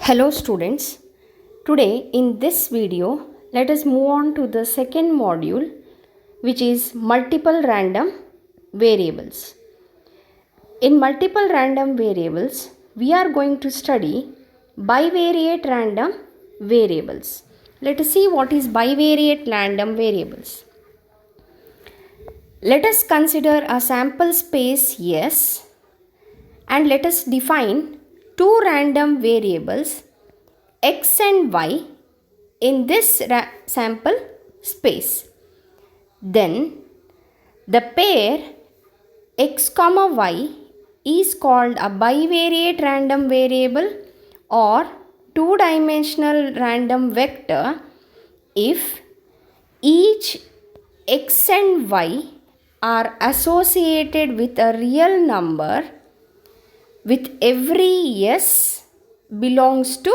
Hello students, today in this video let us move on to the second module, which is multiple random variables. In multiple random variables we are going to study bivariate random variables. Let us see what is bivariate random variables. Let us consider a sample space S and let us define two random variables x and y in this sample space. Then the pair x comma y is called a bivariate random variable or two-dimensional random vector if each x and y are associated with a real number with every s belongs to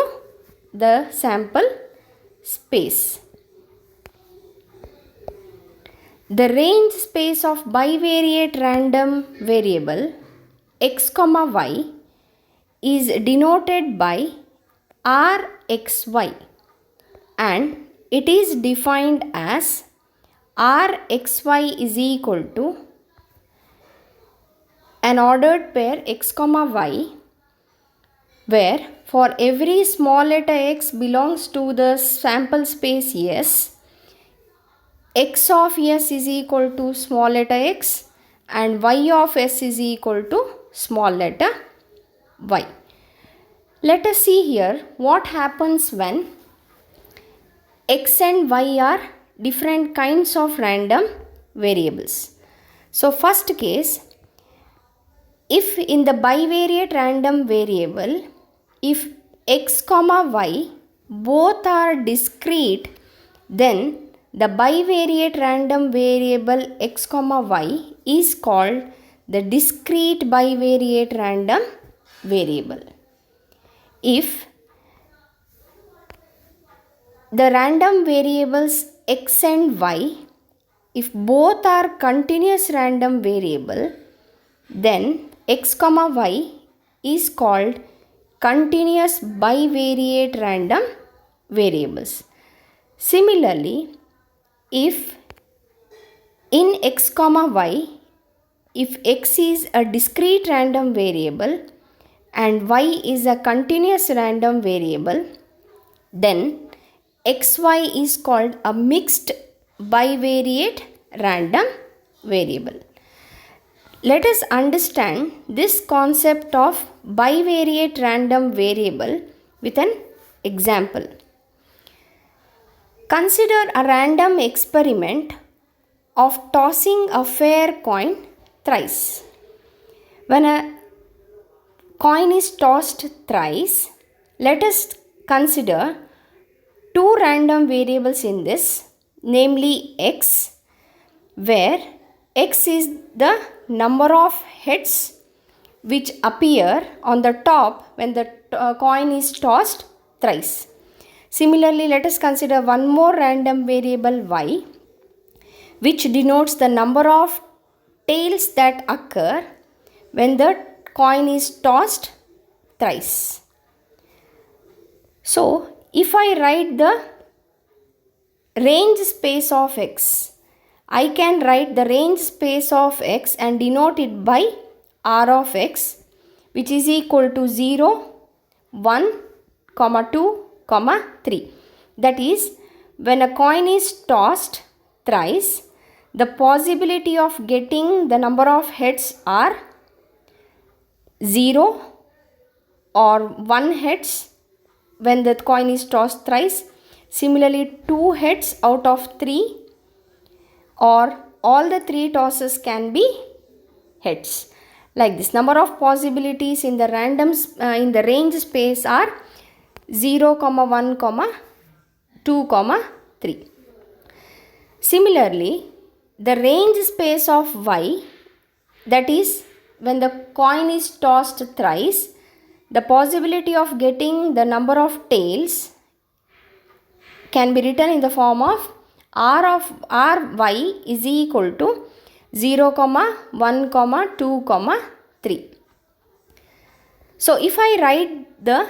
the sample space. The range space of bivariate random variable x comma y is denoted by rxy and it is defined as rxy is equal to an ordered pair x comma y where for every small letter x belongs to the sample space S, x of S is equal to small letter x and y of S is equal to small letter y. Let us see here what happens when x and y are different kinds of random variables. So first case, if in the bivariate random variable, if x comma y both are discrete, then the bivariate random variable x comma y is called the discrete bivariate random variable. If the random variables x and y, if both are continuous random variable, then x comma y is called continuous bivariate random variables. Similarly, if in x comma y, if x is a discrete random variable and y is a continuous random variable, then xy is called a mixed bivariate random variable. Let us understand this concept of bivariate random variable with an example. Consider a random experiment of tossing a fair coin thrice. When a coin is tossed thrice, let us consider two random variables in this, namely x, where x is the number of heads which appear on the top when the coin is tossed thrice. Similarly, let us consider one more random variable y, which denotes the number of tails that occur when the coin is tossed thrice. So, if I write the range space of x, I can write the range space of x and denote it by r of x, which is equal to 0, 1, 2, 3. That is, when a coin is tossed thrice, the possibility of getting the number of heads are 0 or 1 heads when the coin is tossed thrice. Similarly, 2 heads out of 3, or all the 3 tosses can be heads. Like this, number of possibilities in the range space are 0, 1, 2, 3. Similarly, the range space of y, that is when the coin is tossed thrice, the possibility of getting the number of tails can be written in the form of ry is equal to 0, 1, 2, 3. So if I write the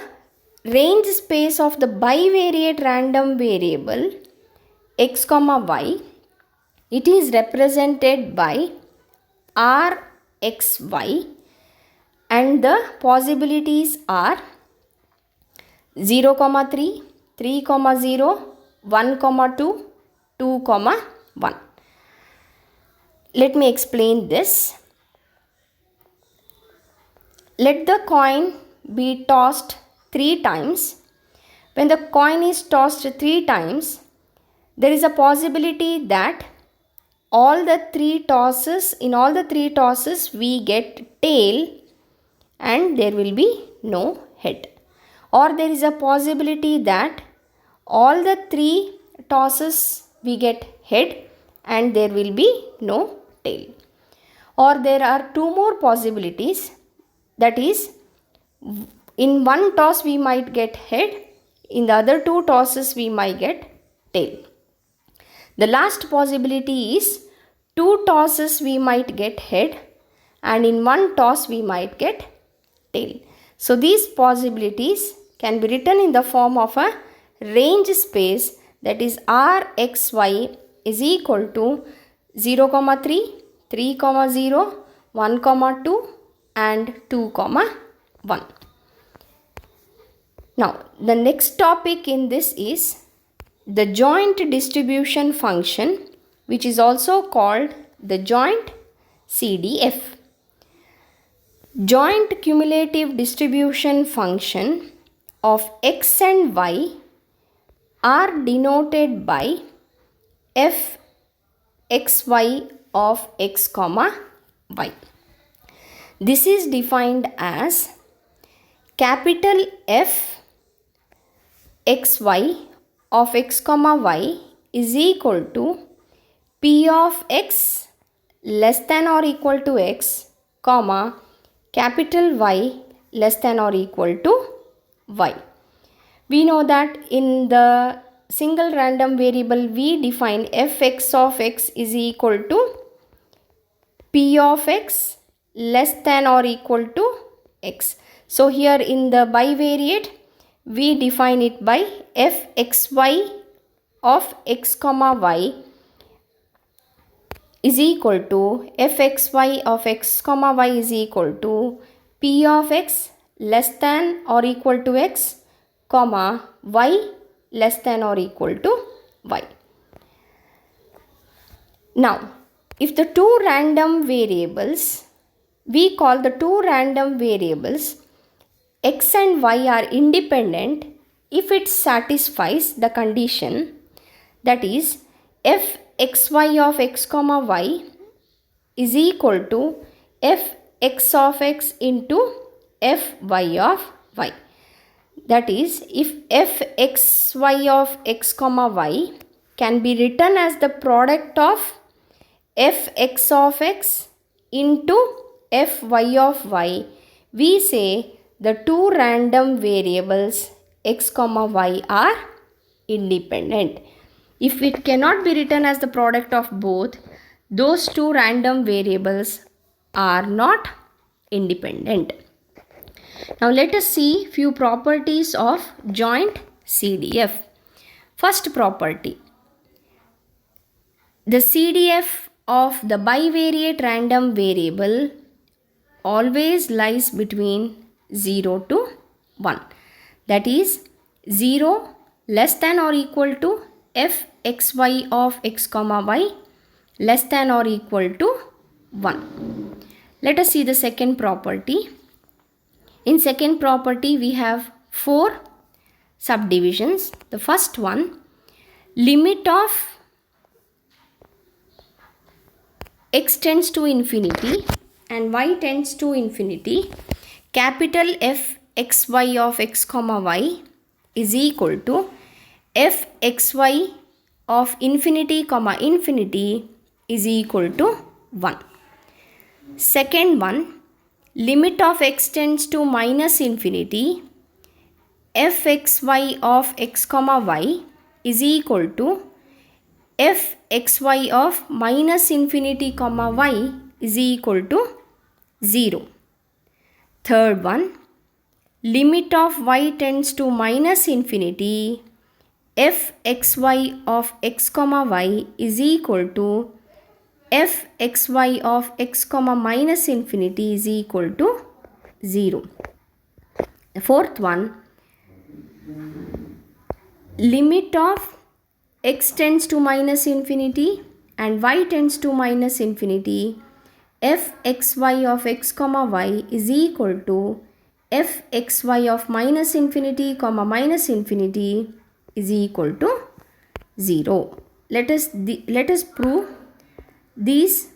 range space of the bivariate random variable x comma y, it is represented by Rxy, and the possibilities are 0, 3, 3, 0, 1, 2, 2, 1. Let me explain this. Let the coin be tossed 3 times. When the coin is tossed 3 times, there is a possibility that in all the 3 tosses we get tail and there will be no head. Or there is a possibility that all the 3 tosses we get head and there will be no tail. Or there are 2 more possibilities, that is, in one toss we might get head, in the other 2 tosses we might get tail. The last possibility is 2 tosses we might get head and in one toss we might get tail. So these possibilities can be written in the form of a range space, that is Rxy is equal to 0, 3, 3, 0, 1, 2 and 2, 1. Now the next topic in this is the joint distribution function, which is also called the joint CDF. Joint cumulative distribution function of x and y are denoted by fxy of x comma y. This is defined as capital F xy of x comma y is equal to p of x less than or equal to x, comma capital Y less than or equal to y. We know that in the single random variable we define fx of x is equal to p of x less than or equal to x. So here in the bivariate we define it by fxy of x comma y is equal to fxy of x comma y is equal to p of x less than or equal to x, comma y less than or equal to y. Now if the two random variables, we call the two random variables x and y are independent if it satisfies the condition, that is fxy of x comma y is equal to fx of x into fy of y. That is, if fxy of x comma y can be written as the product of fx of x into fy of y, we say the two random variables x comma y are independent. If it cannot be written as the product of both, those two random variables are not independent. Now let us see few properties of joint CDF. First property, the CDF of the bivariate random variable always lies between 0 to 1. That is 0 less than or equal to fxy of x comma y less than or equal to 1. Let us see the second property. In second property we have 4 subdivisions. The first one, limit of x tends to infinity and y tends to infinity, capital fxy of x comma y is equal to fxy of infinity comma infinity is equal to 1. Second one, limit of x tends to minus infinity, fxy of x comma y is equal to fxy of minus infinity comma y is equal to 0. Third one, limit of y tends to minus infinity, fxy of x comma y is equal to fxy of x comma minus infinity is equal to 0. The fourth one, limit of x tends to minus infinity and y tends to minus infinity, fxy of x comma y is equal to fxy of minus infinity comma minus infinity is equal to 0. Let us prove these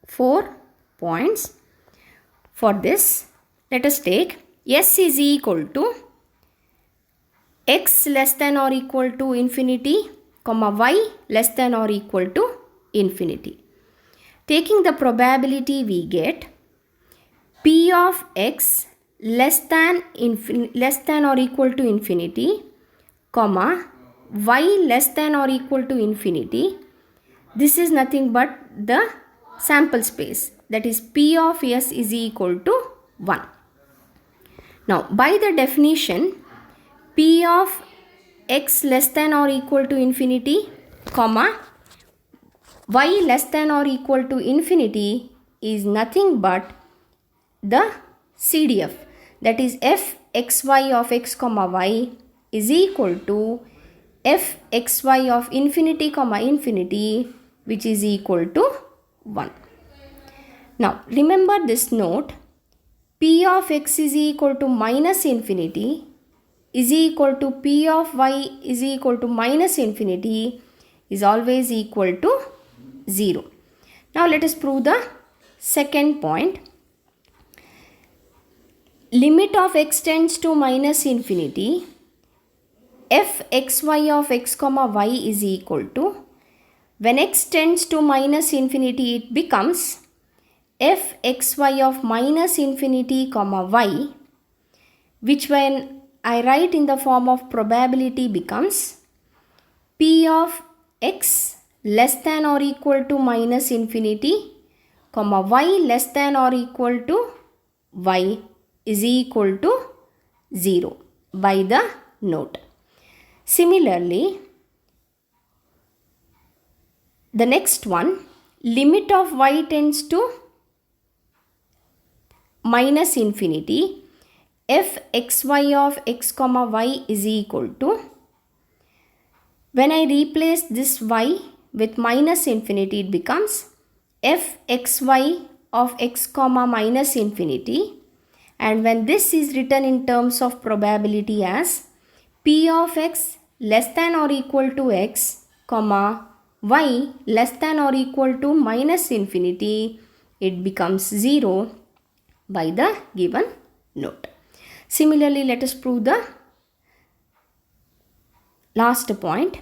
4 points. For this, let us take s is equal to x less than or equal to infinity comma y less than or equal to infinity. Taking the probability, we get p of x less than or equal to infinity comma y less than or equal to infinity. This is nothing but the sample space, that is p of s is equal to 1. Now by the definition, p of x less than or equal to infinity comma y less than or equal to infinity is nothing but the CDF, that is fxy of x comma y is equal to fxy of infinity comma infinity, which is equal to 1. Now remember this note, p of x is equal to minus infinity is equal to p of y is equal to minus infinity is always equal to 0. Now let us prove the second point. Limit of x tends to minus infinity, fxy of x comma y is equal to, when x tends to minus infinity, it becomes fxy of minus infinity comma y, which when I write in the form of probability becomes p of x less than or equal to minus infinity comma y less than or equal to y is equal to 0 by the note. Similarly, the next one, limit of y tends to minus infinity, fxy of x comma y is equal to, when I replace this y with minus infinity, it becomes fxy of x comma minus infinity, and when this is written in terms of probability as p of x less than or equal to x comma y less than or equal to minus infinity, it becomes 0 by the given note. Similarly, let us prove the last point,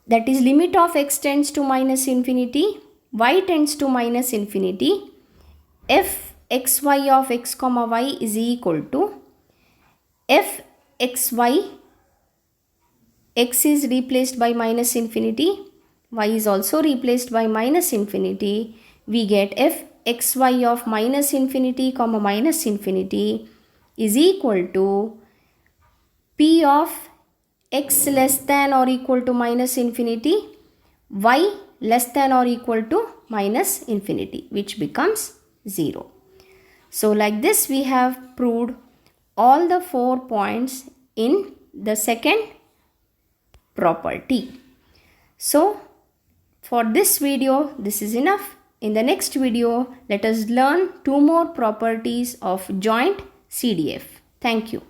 that is limit of x tends to minus infinity, y tends to minus infinity, fxy of x comma y is equal to fxy, x is replaced by minus infinity, y is also replaced by minus infinity, we get fxy of minus infinity comma minus infinity is equal to p of x less than or equal to minus infinity, y less than or equal to minus infinity, which becomes 0. So like this we have proved all the 4 points in the second property. So for this video, this is enough. In the next video, let us learn 2 more properties of joint CDF. Thank you.